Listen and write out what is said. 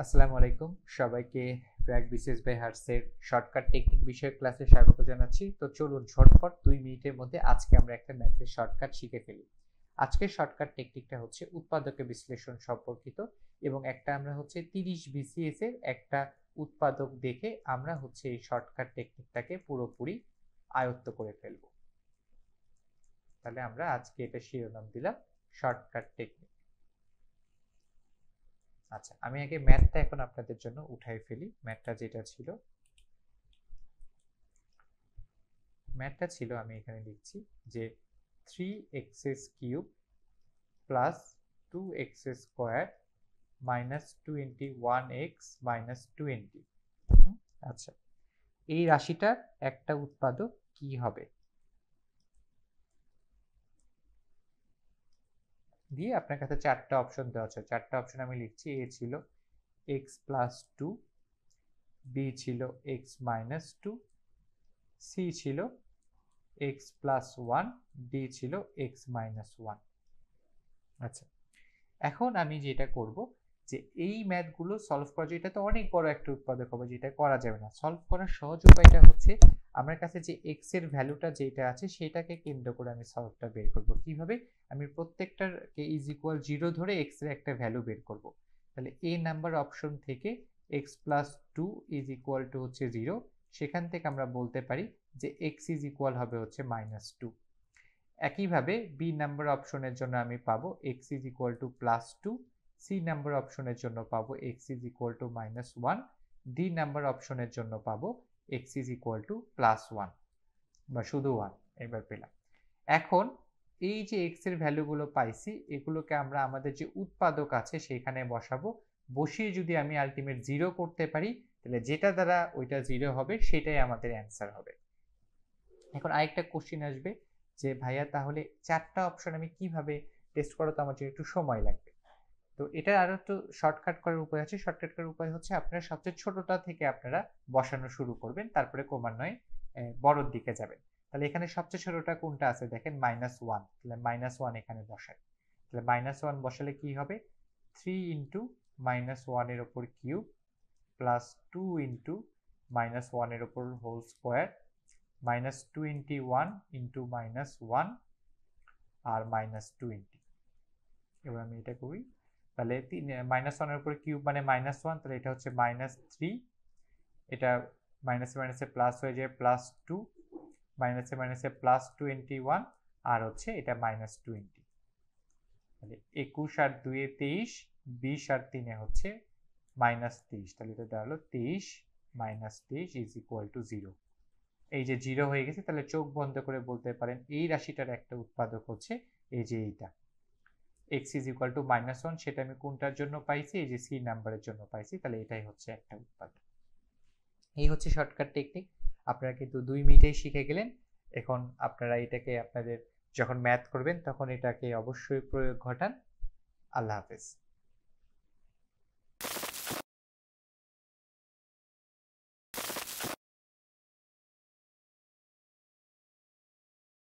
আসসালামু আলাইকুম সবাইকে ব্র্যাক বিসিএস বাই হার্টসের শর্টকাট টেকনিক বিষয়ক ক্লাসে স্বাগত জানাচ্ছি। তো চলুন ঝটপট 2 মিনিটের মধ্যে আজকে আমরা একটা ম্যাথের শর্টকাট শিখে ফেলি। আজকের শর্টকাট টেকনিকটা হচ্ছে উৎপাদকের বিশ্লেষণ সম্পর্কিত এবং একটা আমরা হচ্ছে 30 বিসিএস এর একটা উৎপাদক দেখে আমরা হচ্ছে এই শর্টকাট টেকনিকটাকে পুরোপুরি আয়ত্ত করে ফেলব। তাহলে আমরা আজকে এটা শিরোনাম দিলাম শর্টকাট টেকনিক। আচ্ছা, আমি আগে ম্যাথটা এখন আপনাদের জন্য উঠাই ফেলি। ম্যাথটা ছিল আমি এখানে লিখছি যে 3x³ plus 2x square minus 21x minus 20। আচ্ছা, এই রাশিটার একটা উৎপাদক কি হবে দিয়ে আপনার কাছে চারটা অপশন দেওয়া আছে। চারটা অপশন আমি লিখছি। এ ছিল x প্লাস 2, বি ছিল x মাইনাস 2, সি ছিল x প্লাস 1, ডি ছিল x মাইনাস 1। আচ্ছা, এখন আমি যেটা করব যে এই ম্যাথগুলো সলভ করা, এটা তো অনেক বড় একটা উৎপাদক হবে, যেটা করা যাবে না। সলভ করার সহজ উপায়টা হচ্ছে আমার কাছে যে x এর ভ্যালুটা যেটা আছে সেটাকে কেন্দ্র করে আমি সলভটা বের করব। কিভাবে? আমি প্রত্যেকটাকে ইজ ইকুয়াল 0 ধরে x এর একটা ভ্যালু বের করব। তাহলে a নাম্বার অপশন থেকে x plus 2 is equal two হচ্ছে 0, সেখান থেকে আমরা বলতে পারি যে x ইজ ইকুয়াল হবে হচ্ছে মাইনাস 2। একইভাবে বি নাম্বার অপশনের জন্য আমি পাবো x is equal to plus 2, C number অপশনের জন্য পাবো x is equal to minus 1, D number অপশনের জন্য পাবো x is equal to plus 1 বা শুধু 1। এবার পেলাম। এখন এই যে x এর ভ্যালুগুলো পাইছি এগুলোকে আমরা আমাদের যে উৎপাদক আছে সেখানে বসাবো। বসিয়ে যদি আমি আলটিমেট 0 করতে পারি তাহলে যেটা দ্বারা ওইটা 0 হবে সেটাই আমাদের অ্যান্সার হবে। এখন আরেকটা কোশ্চেন আসবে যে ভাইয়া তাহলে চারটা অপশন আমি কিভাবে টেস্ট করা, তো আমার জন্য একটু সময় লাগবে। তো এটা আরো একটু শর্টকাট করার উপায় আছে। শর্টকাট করার উপায় হচ্ছে আপনারা সবচেয়ে ছোটটা থেকে আপনারা বসানো শুরু করবেন, তারপরে ক্রমান্বয়ে বড়র দিকে যাবেন। তাহলে এখানে সবচেয়ে ছোটটা কোনটা আছে দেখেন, -1। তাহলে -1 এখানে বসাই। তাহলে -1 বসালে কি হবে? 3 ইন্টু -1 এর উপর কিউব প্লাস 2 ইন্টু -1 এর উপর হোল স্কোয়ার মাইনাস 21 ইন্টু -1 আর -20। এবার আমি এটা করি। তাহলে -1 এর উপরে কিউব মানে -1, তাহলে এটা হচ্ছে -3, এটা মাইনাসে মাইনাসে প্লাস হয়ে যায় +2, মাইনাসে মাইনাসে +21 আর হচ্ছে এটা -20। তাহলে 21 আর 2 এ 23, 20 আর 3 এ হচ্ছে -23। তাহলে এটা দাঁড়ালো 23 -23 ইজ ইকুয়াল টু 0। এই যে 0 হয়ে গেছে, তাহলে চোখ বন্ধ করে বলতে পারেন এই রাশিটার একটা উৎপাদক হচ্ছে এই যে এইটা x ইজ ইকুয়াল টু -1। সেটা আমি কোনটার জন্য পাইছি? এই যে সি নাম্বারের জন্য পাইছি। তাহলে এটাই হচ্ছে একটা উৎপাদক। এই হচ্ছে শর্টকাট টেকনিক। আপনারা কিন্তু 2 মিনিটেই শিখে গেলেন। এখন আপনারা এটাকে আপনাদের যখন ম্যাথ করবেন তখন এটাকে অবশ্যই প্রয়োগ ঘটান। আল্লাহ হাফেজ।